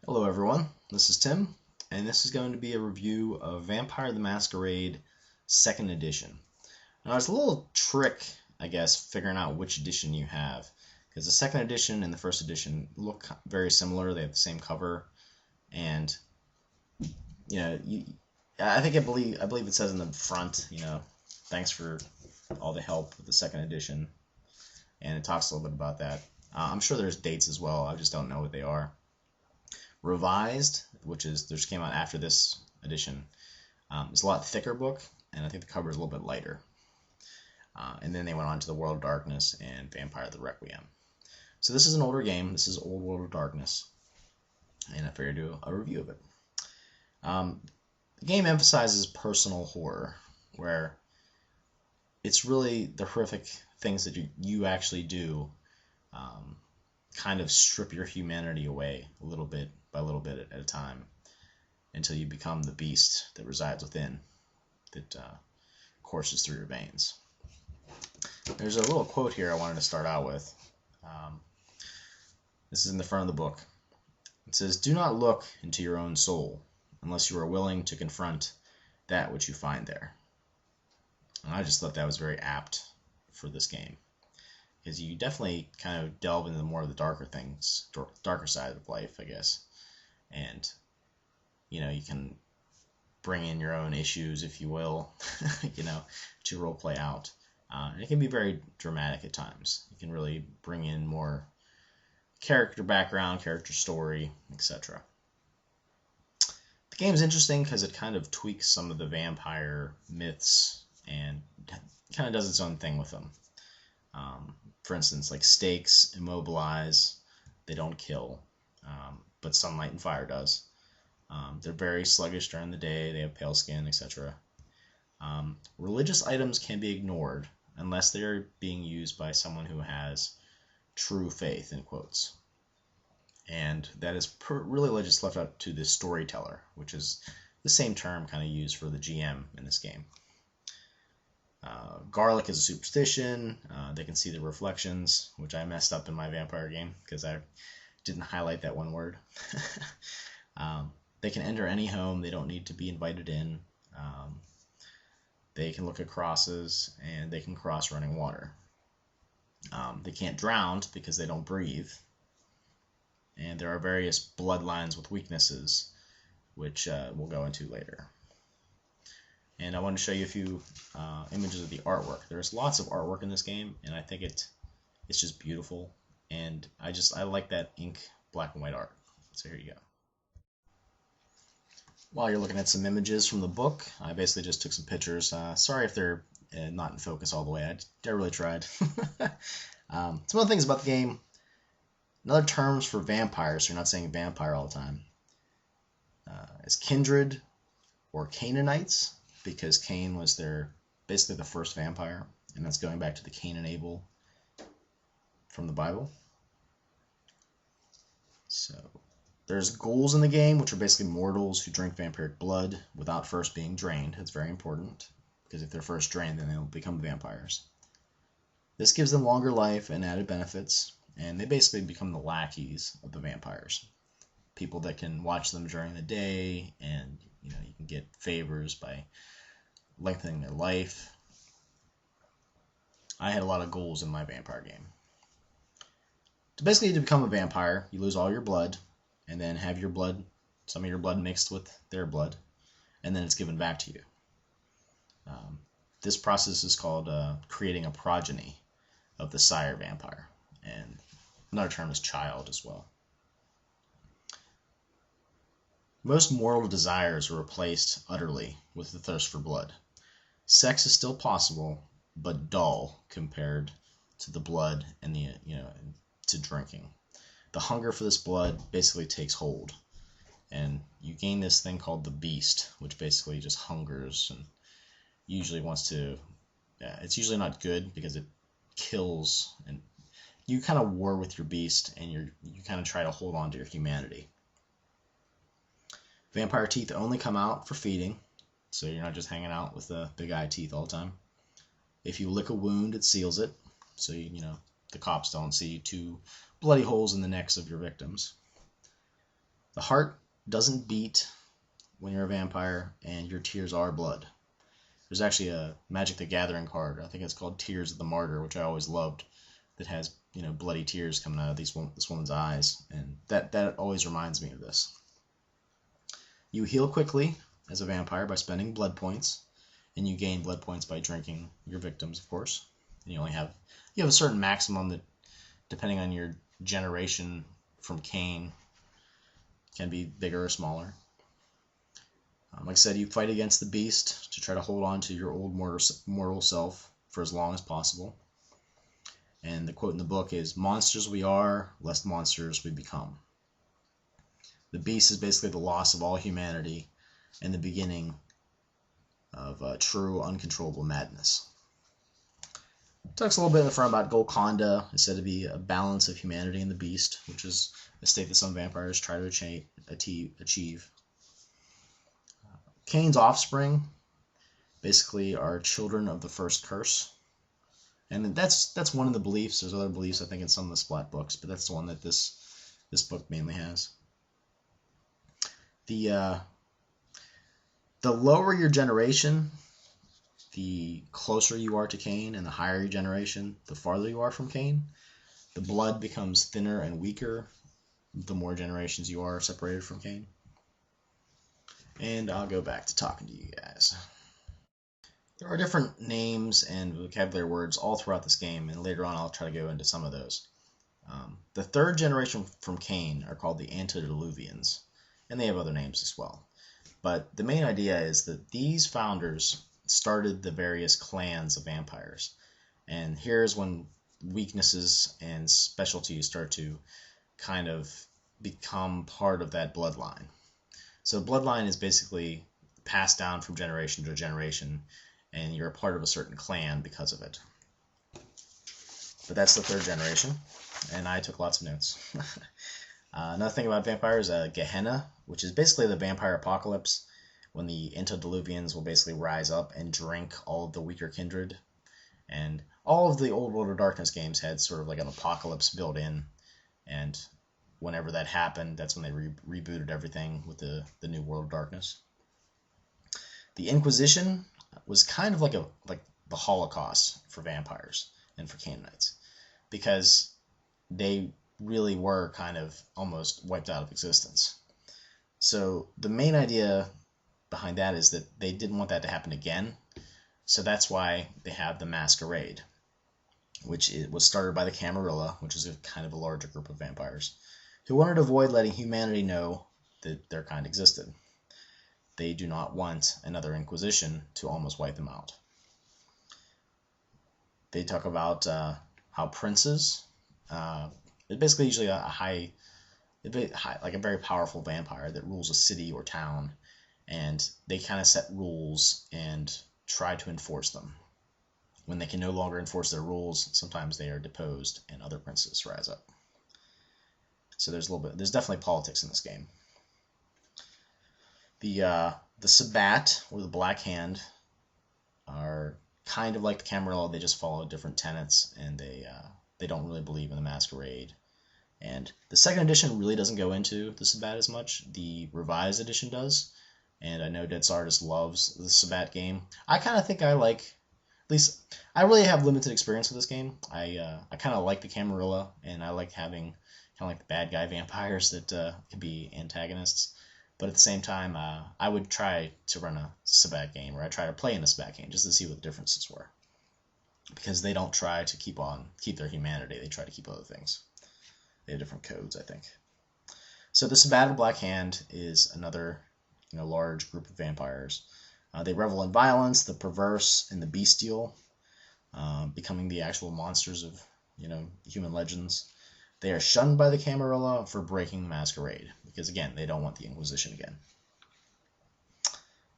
Hello everyone, this is Tim, and this is going to be a review of Vampire the Masquerade 2nd edition. Now there's a little trick, I guess, figuring out which edition you have, because the 2nd edition and the 1st edition look very similar. They have the same cover, and I believe it says in the front, thanks for all the help with the 2nd edition, and it talks a little bit about that. I'm sure there's dates as well, I just don't know what they are. Revised, which just came out after this edition, it's a lot thicker book, and I think the cover is a little bit lighter. And then they went on to the World of Darkness and Vampire the Requiem. So this is an older game. This is Old World of Darkness, and I figured to do a review of it. The game emphasizes personal horror, where it's really the horrific things that you actually do kind of strip your humanity away a little bit by a little bit at a time until you become the beast that resides within, that courses through your veins. There's a little quote here I wanted to start out with. This is in the front of the book. It says, "Do not look into your own soul unless you are willing to confront that which you find there." And I just thought that was very apt for this game, because you definitely kind of delve into more of the darker things, darker side of life, I guess. And, you can bring in your own issues, if you will, to role play out. And it can be very dramatic at times. You can really bring in more character background, character story, etc. The game's interesting because it kind of tweaks some of the vampire myths and kind of does its own thing with them. For instance, like stakes immobilize, they don't kill, but sunlight and fire does. They're very sluggish during the day, they have pale skin, etc. Religious items can be ignored unless they are being used by someone who has true faith, in quotes. And that is really just left up to the storyteller, which is the same term kind of used for the GM in this game. Garlic is a superstition. They can see the reflections, which I messed up in my vampire game because I didn't highlight that one word. They can enter any home. They don't need to be invited in. They can look at crosses, and they can cross running water. They can't drown because they don't breathe. And there are various bloodlines with weaknesses, which we'll go into later. And I want to show you a few images of the artwork. There's lots of artwork in this game, and I think it's just beautiful. And I like that ink black and white art. So here you go. While you're looking at some images from the book, I basically just took some pictures. Sorry if they're not in focus all the way. I really tried. Some other things about the game. Another terms for vampires, so you're not saying vampire all the time, is kindred or Canaanites, because Cain was basically the first vampire, and that's going back to the Cain and Abel from the Bible. So there's ghouls in the game, which are basically mortals who drink vampiric blood without first being drained. It's very important, because if they're first drained, then they'll become vampires. This gives them longer life and added benefits, and they basically become the lackeys of the vampires. People that can watch them during the day, and you can get favors by lengthening their life. I had a lot of ghouls in my vampire game. To become a vampire, you lose all your blood, and then have some of your blood mixed with their blood, and then it's given back to you. This process is called creating a progeny of the sire vampire, and another term is child as well. Most mortal desires are replaced utterly with the thirst for blood. Sex is still possible, but dull compared to the blood and to drinking. The hunger for this blood basically takes hold, and you gain this thing called the beast, which basically just hungers and usually wants to. It's usually not good because it kills, and you kind of war with your beast, and you kind of try to hold on to your humanity. Vampire teeth only come out for feeding, so you're not just hanging out with the big eye teeth all the time. If you lick a wound, it seals it, so the cops don't see 2 bloody holes in the necks of your victims. The heart doesn't beat when you're a vampire, and your tears are blood. There's actually a Magic the Gathering card, I think it's called Tears of the Martyr, which I always loved, that has, you know, bloody tears coming out of this woman's eyes, and that always reminds me of this. You heal quickly as a vampire by spending blood points, and you gain blood points by drinking your victims, of course. And you have a certain maximum that, depending on your generation from Cain, can be bigger or smaller. Like I said, you fight against the beast to try to hold on to your old mortal self for as long as possible. And the quote in the book is, "Monsters we are, lest monsters we become." The beast is basically the loss of all humanity and the beginning of true uncontrollable madness. It talks a little bit in the front about Golconda. It's said to be a balance of humanity and the beast, which is a state that some vampires try to achieve. Cain's offspring basically are children of the first curse. And that's one of the beliefs. There's other beliefs, I think, in some of the Splat books, but that's the one that this book mainly has. The lower your generation, the closer you are to Cain, and the higher your generation, the farther you are from Cain. The blood becomes thinner and weaker the more generations you are separated from Cain. And I'll go back to talking to you guys. There are different names and vocabulary words all throughout this game, and later on I'll try to go into some of those. The third generation from Cain are called the Antediluvians, and they have other names as well. But the main idea is that these founders started the various clans of vampires, and here's when weaknesses and specialties start to kind of become part of that bloodline. So bloodline is basically passed down from generation to generation, and you're a part of a certain clan because of it. But that's the third generation, and I took lots of notes. Another thing about vampires, Gehenna, which is basically the vampire apocalypse, when the Antediluvians will basically rise up and drink all of the weaker kindred. And all of the old World of Darkness games had sort of like an apocalypse built in, and whenever that happened, that's when they rebooted everything with the new World of Darkness. The Inquisition was kind of like the Holocaust for vampires and for Canaanites, because they really were kind of almost wiped out of existence. So the main idea behind that is that they didn't want that to happen again, so that's why they have the Masquerade, which was started by the Camarilla, which is a kind of a larger group of vampires, who wanted to avoid letting humanity know that their kind existed. They do not want another Inquisition to almost wipe them out. They talk about how princes, it's basically usually a very powerful vampire that rules a city or town, and they kind of set rules and try to enforce them. When they can no longer enforce their rules, sometimes they are deposed and other princes rise up. So there's definitely politics in this game. The Sabbat, or the Black Hand, are kind of like the Camarilla. They just follow different tenets, and they don't really believe in the Masquerade. And the second edition really doesn't go into the Sabbat as much. The revised edition does, and I know Dead Sardis loves the Sabbat game. I kind of think I like, at least I really have limited experience with this game. I kind of like the Camarilla, and I like having kind of like the bad guy vampires that can be antagonists. But at the same time, I would try to run a Sabbat game, or I try to play in a Sabbat game just to see what the differences were. Because they don't try to keep their humanity, they try to keep other things. They have different codes, I think. So the Sabbat of Black Hand is another large group of vampires. They revel in violence, the perverse, and the bestial, becoming the actual monsters of human legends. They are shunned by the Camarilla for breaking the Masquerade, because again, they don't want the Inquisition again.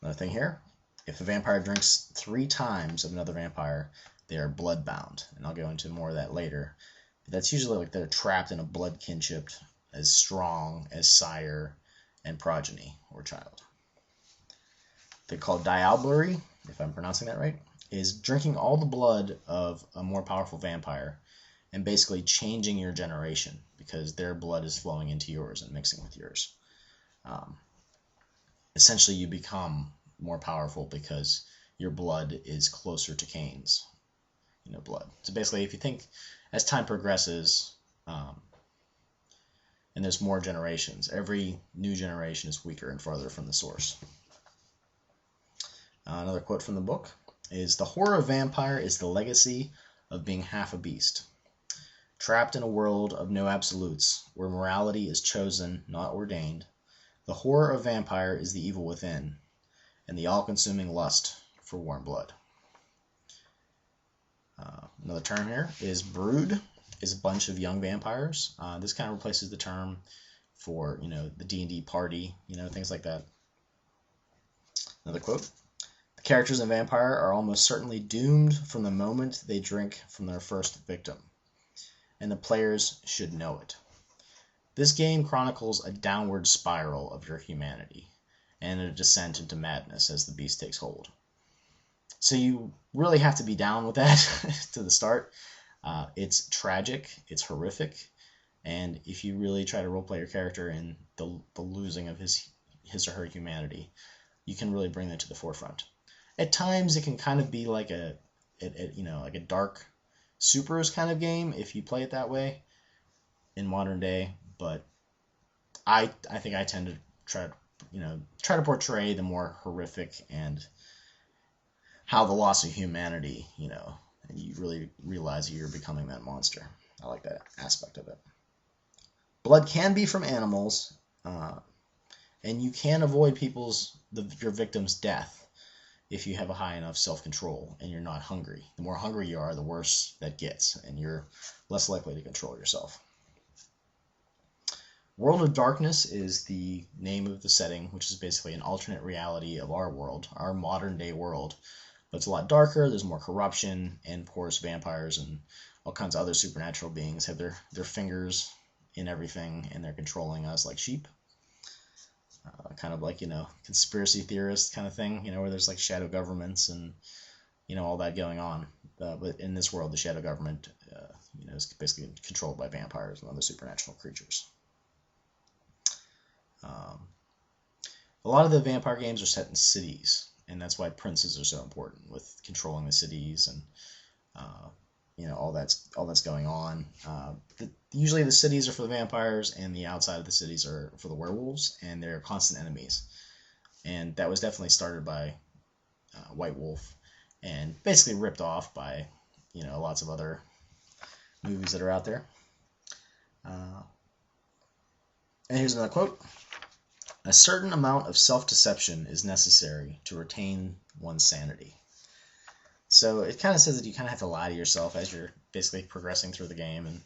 Another thing here, if a vampire drinks 3 times of another vampire, they are bloodbound, and I'll go into more of that later. But that's usually like they're trapped in a blood kinship as strong as sire and progeny or child. They're called diablerie, if I'm pronouncing that right, is drinking all the blood of a more powerful vampire and basically changing your generation, because their blood is flowing into yours and mixing with yours. essentially you become more powerful because your blood is closer to Cain's, blood. So basically, if you think as time progresses, and there's more generations, every new generation is weaker and farther from the source. Another quote from the book is, "The horror of vampire is the legacy of being half a beast. Trapped in a world of no absolutes, where morality is chosen, not ordained, the horror of vampire is the evil within, and the all-consuming lust for warm blood." Another term here is brood, is a bunch of young vampires. This kind of replaces the term for, the D&D party, things like that. Another quote, "The characters in Vampire are almost certainly doomed from the moment they drink from their first victim, and the players should know it. This game chronicles a downward spiral of your humanity, and a descent into madness as the beast takes hold." So you really have to be down with that to the start. It's tragic, it's horrific, and if you really try to roleplay your character in the losing of his or her humanity, you can really bring that to the forefront. At times, it can kind of be like a dark supers kind of game if you play it that way in modern day. But I think I tend to try to portray the more horrific and how the loss of humanity, and you really realize you're becoming that monster. I like that aspect of it. Blood can be from animals, and you can avoid your victim's death if you have a high enough self-control and you're not hungry. The more hungry you are, the worse that gets, and you're less likely to control yourself. World of Darkness is the name of the setting, which is basically an alternate reality of our world, our modern-day world. But it's a lot darker, there's more corruption, and of course vampires and all kinds of other supernatural beings have their fingers in everything, and they're controlling us like sheep. Kind of like, conspiracy theorist kind of thing, where there's like shadow governments and, all that going on. But in this world, the shadow government, is basically controlled by vampires and other supernatural creatures. A lot of the vampire games are set in cities, and that's why princes are so important, with controlling the cities and all that's going on. Usually the cities are for the vampires, and the outside of the cities are for the werewolves, and they're constant enemies. And that was definitely started by White Wolf, and basically ripped off by lots of other movies that are out there. And here's another quote. "A certain amount of self-deception is necessary to retain one's sanity." So it kind of says that you kind of have to lie to yourself as you're basically progressing through the game and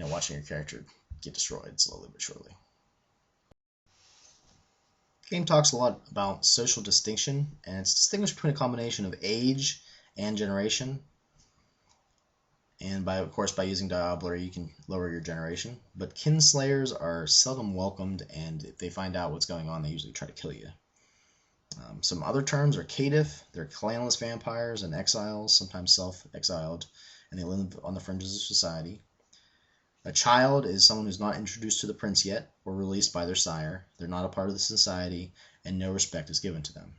watching your character get destroyed slowly but surely. The game talks a lot about social distinction, and it's distinguished between a combination of age and generation. And of course, by using diablerie, you can lower your generation. But kinslayers are seldom welcomed, and if they find out what's going on, they usually try to kill you. Some other terms are caitiff. They're clanless vampires and exiles, sometimes self-exiled, and they live on the fringes of society. A child is someone who's not introduced to the prince yet or released by their sire. They're not a part of the society, and no respect is given to them.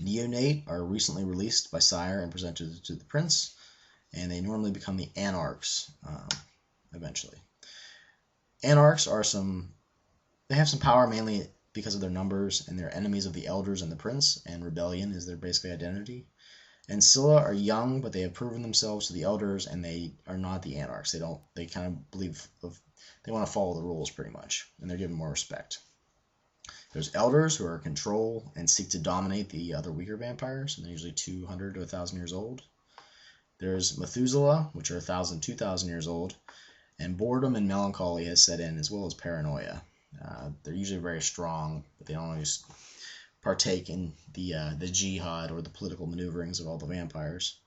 Neonate are recently released by sire and presented to the prince, and they normally become the anarchs eventually. Anarchs they have some power mainly because of their numbers, and they're enemies of the elders and the prince, and rebellion is their basic identity. And Scylla are young, but they have proven themselves to the elders, and they are not the anarchs. They kind of believe they want to follow the rules pretty much, and they're given more respect. There's elders who are in control and seek to dominate the other weaker vampires, and they're usually 200 to 1,000 years old. There's Methuselah, which are 1,000 to 2,000 years old, and boredom and melancholy has set in, as well as paranoia. They're usually very strong, but they don't always partake in the jihad or the political maneuverings of all the vampires.